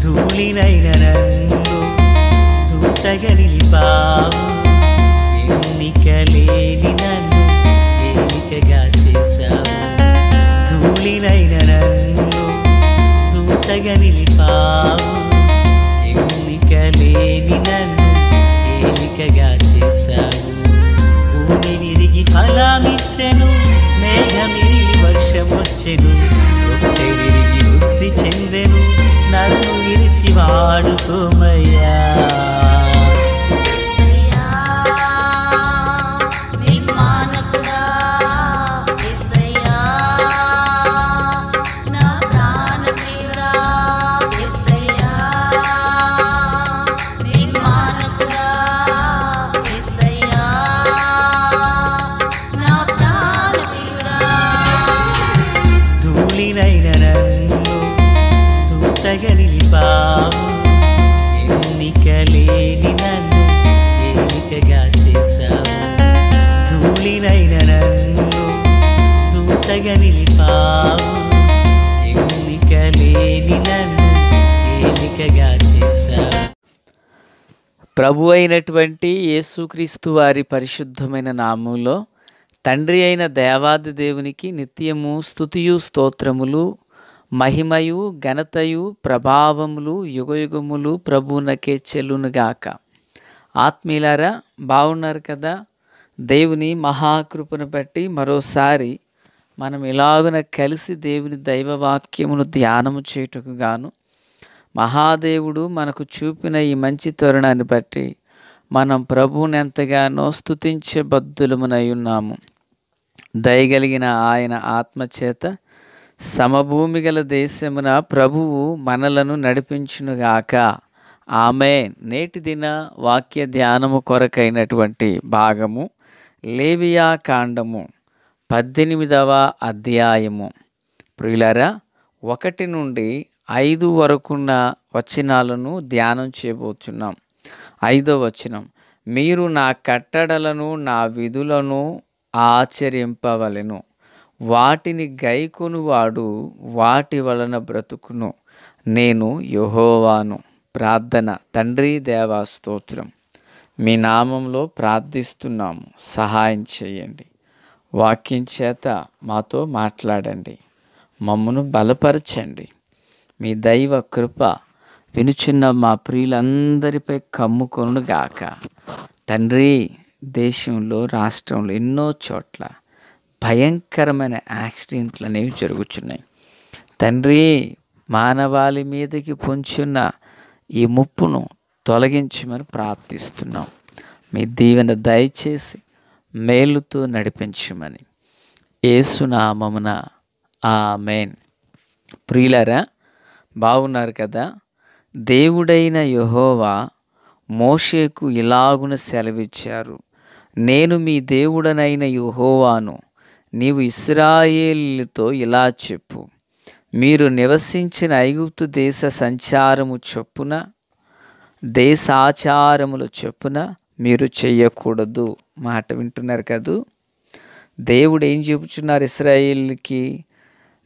ధూళినైన నన్ను దూతగా నిలిపావు, ఎన్నిక లేని నన్ను ఏలికగా చేశావు. ధూళినైన నన్ను దూతగా నిలిపావు, ఎన్నిక లేని నన్ను ఏలికగా చేశావు. భూమి విరిగి ఫలమిచ్చెను, మేఘమిరిగి వర్షమొచ్చెను, రొట్టె విరిగి వృద్ధి చెందెను, నన్ను విరిచి వాడుకోమయ్యా. ధూళినైన నన్ను దూతగా నిలిపావు, ఎన్నిక లేని నన్ను ఏలికగా చేశావు. ధూళినైన నన్ను దూతగా నిలిపావు, ఎన్నిక లేని నన్ను ఏలికగా చేశావు. ప్రభు అయినటువంటి యేసుక్రీస్తు వారి పరిశుద్ధమైన నామములో తండ్రి అయిన దేవాది దేవునికి నిత్యము స్తుతియు స్తోత్రములు, మహిమయు ఘనతయు ప్రభావములు యుగయుగములు ప్రభువునకే చెల్లునుగాక. ఆత్మీయులారా, బాగున్నారు కదా? దేవుని మహాకృపను బట్టి మరోసారి మనం ఇలాగున కలిసి దేవుని దైవవాక్యమును ధ్యానము చేయుటకు గాను మహాదేవుడు మనకు చూపిన ఈ మంచి తరుణాన్ని బట్టి మనం ప్రభువుని ఎంతగానో స్తుతించే బద్దులమునై ఉన్నాము. దయగలిగిన ఆయన ఆత్మచేత సమభూమి గల దేశమున ప్రభువు మనలను నడిపించునుగాక. ఆమేన్. నేటి దిన వాక్య ధ్యానము కొరకైనటువంటి భాగము లేవియా కాండము 18వ అధ్యాయము. ప్రియులారా, 1 నుండి 5 వరకున్న వచనాలను ధ్యానం చేయబోతున్నాం. 5వ వచనం, మీరు నా కట్టడలను నా విధులను ఆచరింపవలెను, వాటిని గైకొనువాడు వాటి వలన బ్రతుకును, నేను యెహోవాను. ప్రార్థన. తండ్రి దేవా స్తోత్రం, మీ నామంలో ప్రార్థిస్తున్నాము, సహాయం చేయండి. వాక్యం చేత మాతో మాట్లాడండి, మమ్మను బలపరచండి. మీ దైవ కృప వినుచున్న మా ప్రియులందరిపై కమ్ముకొనుగాక. తండ్రి, దేశంలో రాష్ట్రంలో ఎన్నో చోట్ల భయంకరమైన యాక్సిడెంట్లు అనేవి జరుగుతున్నాయి. తండ్రి, మానవాళి మీదకి పొంచున్న ఈ ముప్పును తొలగించమని ప్రార్థిస్తున్నాం. మీ దీవెన దయచేసి మేలుతో నడిపించమని యేసునామమున ఆమేన్. ప్రియులారా, బాగున్నారు కదా? దేవుడైన యెహోవా మోషేకు ఇలాగున సెలవిచ్చారు, నేను మీ దేవుడనైన యెహోవాను. నీవు ఇశ్రాయేలీయులతో ఇలా చెప్పు, మీరు నివసించిన ఐగుప్తు దేశ సంచారము చొప్పున దేశాచారముల చొప్పున మీరు చెయ్యకూడదు. మాట వింటున్నారు కదూ? దేవుడు ఏం చెబుతున్నారు ఇశ్రాయేలుకి?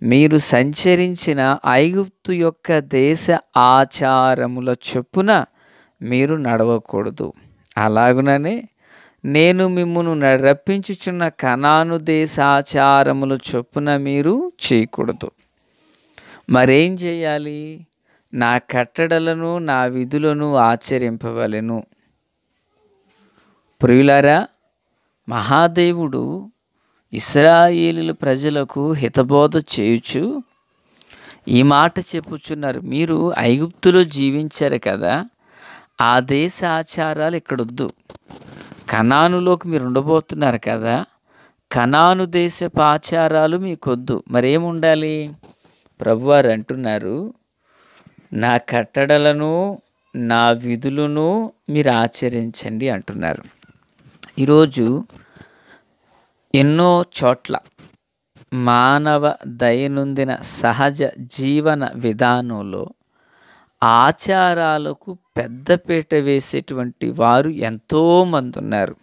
మీరు సంచరించిన ఐగుప్తు యొక్క దేశ ఆచారముల చొప్పున మీరు నడవకూడదు. అలాగుననే నేను మిమ్మును రప్పించుచున్న కనాను దేశాచారముల చొప్పున మీరు చేయకూడదు. మరేం చేయాలి? నా కట్టడలను నా విధులను ఆచరింపవలెను. ప్రియులారా, మహాదేవుడు ఇశ్రాయేలీయుల ప్రజలకు హితబోధ చేయుచు ఈ మాట చెప్పుచున్నారు, మీరు ఐగుప్తులో జీవించారు కదా, ఆ దేశ ఆచారాలు ఇక్కడొద్దు. కనానులోకి మీరు ఉండబోతున్నారు కదా, కనాను దేశపు ఆచారాలు మీకొద్దు. మరేముండాలి? ప్రభువారు అంటున్నారు, నా కట్టడలను నా విధులను మీరు ఆచరించండి అంటున్నారు. ఈరోజు ఎన్నో చోట్ల మానవ దైనందిన సహజ జీవన విధానంలో ఆచారాలకు పెద్దపీట వేసేటువంటి వారు ఎంతోమంది ఉన్నారు.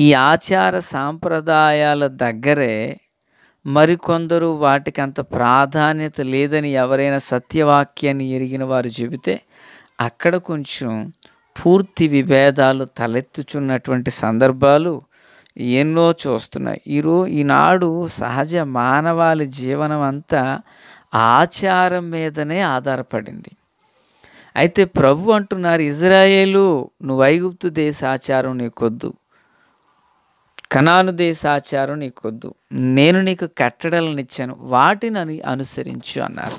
ఈ ఆచార సాంప్రదాయాల దగ్గరే మరికొందరు వాటికి అంత ప్రాధాన్యత లేదని ఎవరైనా సత్యవాక్యాన్ని ఎరిగిన వారు చెబితే అక్కడ కొంచెం పూర్తి విభేదాలు తలెత్తుచున్నటువంటి సందర్భాలు ఎన్నో చూస్తున్నాయి. ఈనాడు సహజ మానవాళి జీవనం అంతా ఆచారం మీదనే ఆధారపడింది. అయితే ప్రభు అంటున్నారు, ఇజ్రాయేలు, నువ్వు ఐగుప్తు దేశ ఆచారం నీకొద్దు, కనాను దేశ ఆచారం నీకొద్దు, నేను నీకు కట్టడలను ఇచ్చాను, వాటిని అనుసరించు అన్నారు.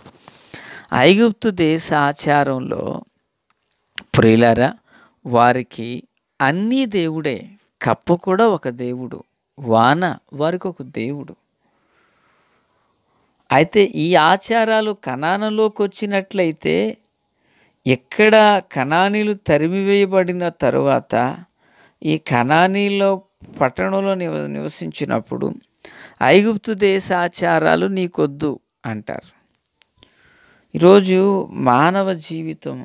ఐగుప్తు దేశ ఆచారంలో ప్రియులారా వారికి అన్నీ దేవుడే. కప్ప కూడా ఒక దేవుడు, వాన వారికి ఒక దేవుడు. అయితే ఈ ఆచారాలు కనానులోకి వచ్చినట్లయితే, ఎక్కడ కనానీలు తరిమివేయబడిన తరువాత ఈ కనానీలో పట్టణంలో నివసించినప్పుడు ఐగుప్తు దేశ ఆచారాలు నీకొద్దు అంటారు. ఈరోజు మానవ జీవితం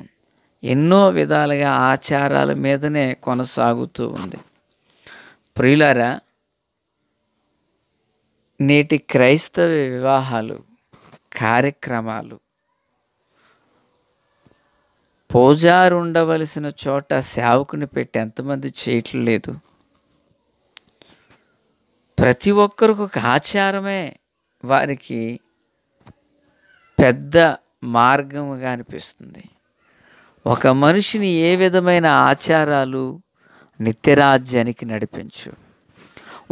ఎన్నో విధాలుగా ఆచారాల మీదనే కొనసాగుతూ ఉంది. ప్రియులారా, నేటి క్రైస్తవ వివాహాలు, కార్యక్రమాలు పూజారు ఉండవలసిన చోట సేవకుని పెట్టి ఎంతమంది చేయట్లేదు. ప్రతి ఒక్కరికి ఒక ఆచారమే వారికి పెద్ద మార్గముగా అనిపిస్తుంది. ఒక మనిషిని ఏ విధమైన ఆచారాలు నిత్యరాజ్యానికి నడిపించు.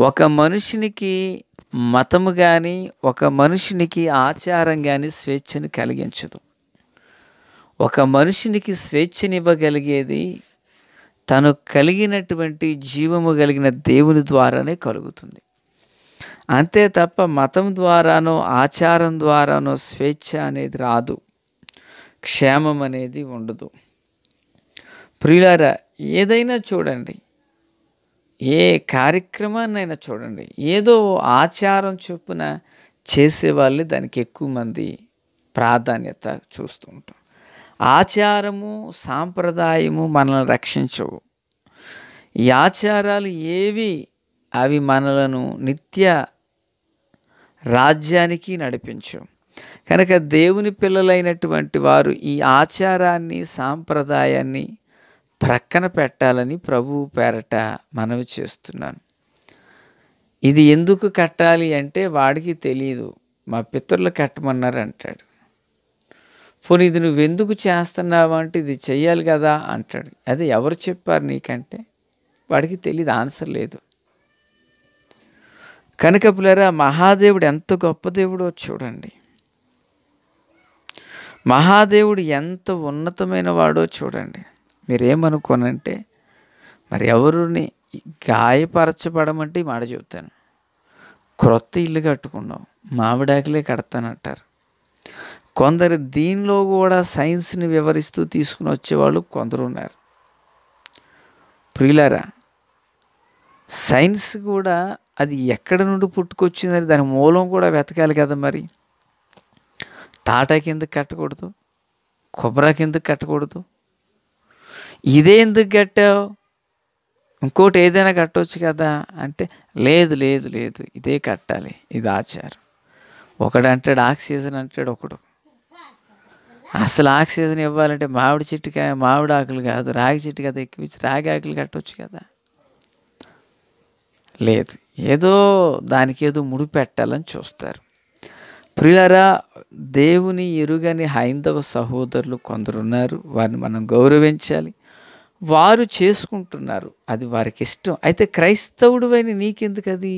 ఒక మనిషినికి మతము కానీ, ఒక మనిషినికి ఆచారం కానీ స్వేచ్ఛను కలిగించదు. ఒక మనిషినికి స్వేచ్ఛనివ్వగలిగేది తను కలిగినటువంటి జీవము కలిగిన దేవుని ద్వారానే కలుగుతుంది. అంతే తప్ప మతం ద్వారానో ఆచారం ద్వారానో స్వేచ్ఛ అనేది రాదు, క్షేమం అనేది ఉండదు. ప్రియులారా, ఏదైనా చూడండి, ఏ కార్యక్రమాన్నైనా చూడండి, ఏదో ఆచారం చొప్పున చేసేవాళ్ళే దానికి ఎక్కువ మంది ప్రాధాన్యత చూస్తూ ఉంటాం. ఆచారము సాంప్రదాయము మనల్ని రక్షించవు. ఈ ఆచారాలు ఏవి అవి మనలను నిత్య రాజ్యానికి నడిపించవు. కనుక దేవుని పిల్లలైనటువంటి వారు ఈ ఆచారాన్ని సాంప్రదాయాన్ని ప్రక్కన పెట్టాలని ప్రభువు పేరట మనవి చేస్తున్నాను. ఇది ఎందుకు కట్టాలి అంటే వాడికి తెలియదు, మా పితరులు కట్టమన్నారు అంటాడు. పోనీ ఇది నువ్వెందుకు చేస్తున్నావు అంటే ఇది చెయ్యాలి కదా అంటాడు. అది ఎవరు చెప్పారు నీకంటే వాడికి తెలియదు, ఆన్సర్ లేదు. కనుక పిల్లరా, మహాదేవుడు ఎంత గొప్ప దేవుడో చూడండి. మహాదేవుడు ఎంత ఉన్నతమైన వాడో చూడండి. మీరేమనుకోనంటే, మరి ఎవరిని గాయపరచబడమంటే ఈ మాట చెబుతాను. క్రొత్త ఇల్లు కట్టుకున్నాం, మామిడాకులే కడతానంటారు. కొందరు దీనిలో కూడా సైన్స్ని వివరిస్తూ తీసుకుని వచ్చేవాళ్ళు కొందరు ఉన్నారు. ప్రియులారా, సైన్స్ కూడా అది ఎక్కడ నుండి పుట్టుకొచ్చిందని దాని మూలం కూడా వెతకాలి కదా. మరి తాటాకి ఎందుకు కట్టకూడదు, కొబ్బరాకి ఎందుకు కట్టకూడదు, ఇదే ఎందుకు కట్టావు, ఇంకోటి ఏదైనా కట్టవచ్చు కదా అంటే లేదు లేదు లేదు ఇదే కట్టాలి, ఇది ఆచారం. ఒకడు అంటాడు ఆక్సిజన్ అంటాడు, ఒకడు అసలు ఆక్సిజన్ ఇవ్వాలంటే మామిడి చెట్టుకి మామిడి ఆకులు కాదు రాగి చెట్టు కదా ఎక్కించి రాగి ఆకులు కట్టవచ్చు కదా. లేదు, ఏదో దానికి ఏదో ముడి పెట్టాలని చూస్తారు. ప్రియులారా, దేవుని ఎరుగని హైందవ సహోదరులు కొందరున్నారు, వారిని మనం గౌరవించాలి. వారు చేసుకుంటున్నారు, అది వారికి ఇష్టం. అయితే క్రైస్తవుడు అయిన నీకెందుకు అది?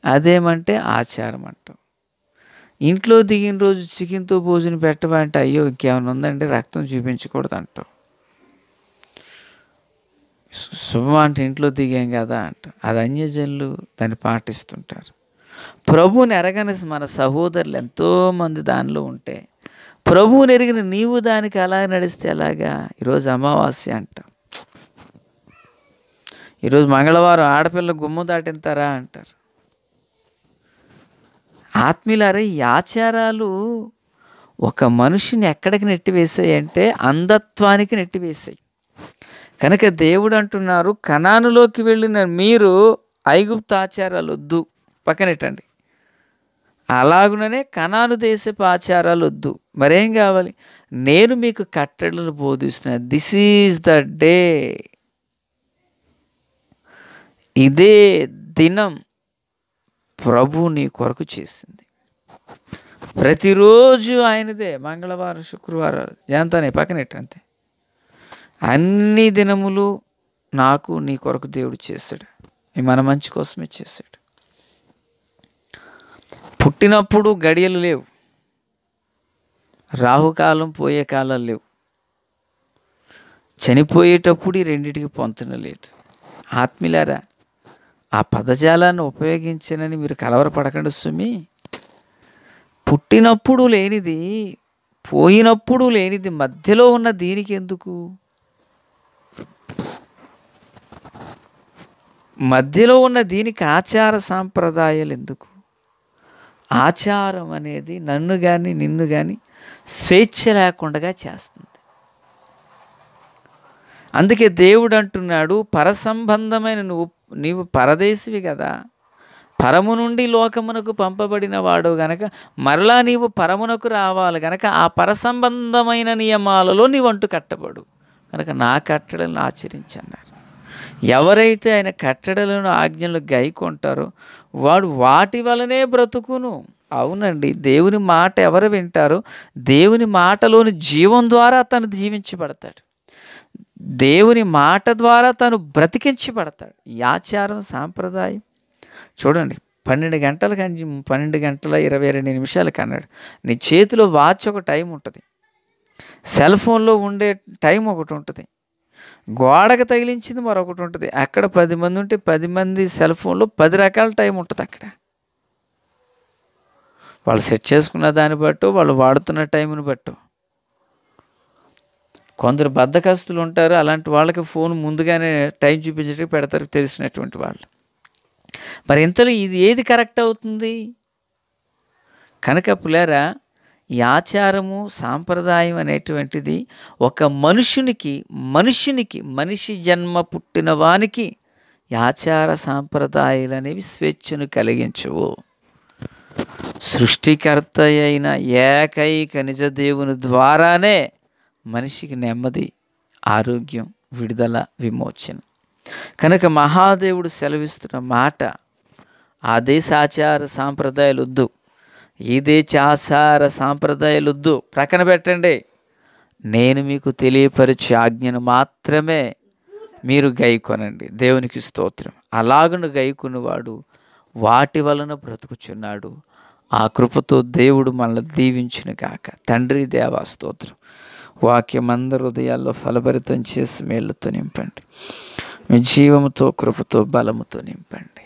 అదేమంటే ఆచారం అంటాం. ఇంట్లో దిగిన రోజు చికెన్తో భోజనం పెట్టమంటే అయ్యో ఇంకేమైనా ఉందంటే రక్తం చూపించకూడదు అంటాం. శుభం అంటే ఇంట్లో దిగాం కదా అంటాం. అది అన్యజనులు దాన్ని పాటిస్తుంటారు. ప్రభువుని ఎరగని మన సహోదరులు ఎంతోమంది దానిలో ఉంటే, ప్రభువుని ఎరిగిన నీవు దానికి అలా నడిస్తే ఎలాగా? ఈరోజు అమావాస్య అంటాం, ఈరోజు మంగళవారం ఆడపిల్ల గుమ్మ దాటింతారా అంటారు. ఆత్మీయులారా, ఈ ఆచారాలు ఒక మనిషిని ఎక్కడికి నెట్టివేసాయి అంటే అంధత్వానికి నెట్టివేసాయి. కనుక దేవుడు అంటున్నారు, కనానులోకి వెళ్ళిన మీరు ఐగుప్తు ఆచారాలు వద్దు, పక్కనెట్టండి, అలాగుననే కనాను దేశపు ఆచారాలు వద్దు. మరేం కావాలి? నేను మీకు కట్టడలు బోధిస్తున్నా. This is the day. ఇదే దినం ప్రభు నీ కొరకు చేసింది. ప్రతిరోజు ఆయనదే. మంగళవారం, శుక్రవారాలు జయంతానే పక్కనెట్టు అంతే. అన్ని దినములు నాకు నీ కొరకు దేవుడు చేశాడు. మన మంచి కోసమే చేశాడు. పుట్టినప్పుడు గడియలు లేవు, రాహుకాలం పోయే కాలాలు లేవు, చనిపోయేటప్పుడు ఈ రెండింటికి పొంతన లేదు. ఆత్మీయులారా, ఆ పదజాలాన్ని ఉపయోగించనని మీరు కలవరపడకండి సుమి. పుట్టినప్పుడు లేనిది, పోయినప్పుడు లేనిది మధ్యలో ఉన్న దీనికి ఎందుకు? మధ్యలో ఉన్న దీనికి ఆచార సాంప్రదాయాలు ఎందుకు? ఆచారం అనేది నన్ను కానీ నిన్ను కానీ స్వేచ్ఛ లేకుండా చేస్తుంది. అందుకే దేవుడు అంటున్నాడు, పరసంబంధమైన నీవు పరదేశివి కదా, పరము నుండి లోకమునకు పంపబడిన వాడు గనక మరలా నీవు పరమునకు రావాలి గనక ఆ పరసంబంధమైన నియమాలలో నీవంటూ కట్టబడు కనుక నా కట్టడలను ఆచరించన్నారు. ఎవరైతే ఆయన కట్టడలను ఆజ్ఞలు గైకొంటారో వాడు వాటి వలనే బ్రతుకును. అవునండి, దేవుని మాట ఎవరు వింటారో దేవుని మాటలోని జీవం ద్వారా తను జీవించబడతాడు. దేవుని మాట ద్వారా తను బ్రతికించబడతాడు. ఈ ఆచారం సాంప్రదాయం చూడండి, 12 గంటలకు 12 గంటల 22 నిమిషాలకు అన్నాడు. నీ చేతిలో వాచ్ ఒక టైం ఉంటుంది, సెల్ ఫోన్లో ఉండే టైం ఒకటి ఉంటుంది, గోడకు తగిలించింది మరొకటి ఉంటుంది. అక్కడ 10 మంది ఉంటే 10 మంది సెల్ ఫోన్లో 10 రకాల టైం ఉంటుంది. అక్కడ వాళ్ళు సెట్ చేసుకున్న దాన్ని బట్టు, వాళ్ళు వాడుతున్న టైంని బట్టు. కొందరు బద్ధకస్తులు ఉంటారు, అలాంటి వాళ్ళకి ఫోన్ ముందుగానే టైం చూపించడానికి పెడతారు తెలిసినటువంటి వాళ్ళు. మరి ఇంతలో ఇది ఏది కరెక్ట్ అవుతుంది? కనుక పులేరా, ఈ ఆచారము సాంప్రదాయం అనేటువంటిది ఒక మనిషి జన్మ పుట్టిన వానికి ఈ ఆచార సాంప్రదాయాలు అనేవి స్వేచ్ఛను కలిగించవు. సృష్టికర్త అయిన ఏకైక నిజ దేవుని ద్వారానే మనిషికి నెమ్మది, ఆరోగ్యం, విడుదల, విమోచన. కనుక మహాదేవుడు సెలవిస్తున్న మాట, ఆ దేశ ఆచార సాంప్రదాయాలు వద్దు, ఈ దేశ ఆచార సాంప్రదాయాలు వద్దు, ప్రక్కన పెట్టండి. నేను మీకు తెలియపరిచే ఆజ్ఞను మాత్రమే మీరు గైకొనండి. దేవునికి స్తోత్రం. అలాగను గైకొనివాడు వాటి వలన బ్రతుకుచున్నాడు. ఆ కృపతో దేవుడు మనల్ని దీవించును గాక. తండ్రి దేవా స్తోత్రం. వాక్యం అందరి హృదయాల్లో ఫలభరితం చేసి మేలుతో నింపండి. మీ జీవముతో, కృపతో, బలముతో నింపండి.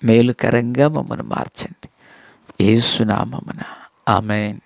మేలుకరంగా మమ్మల్ని మార్చండి. యేసు నామమున ఆమేన్.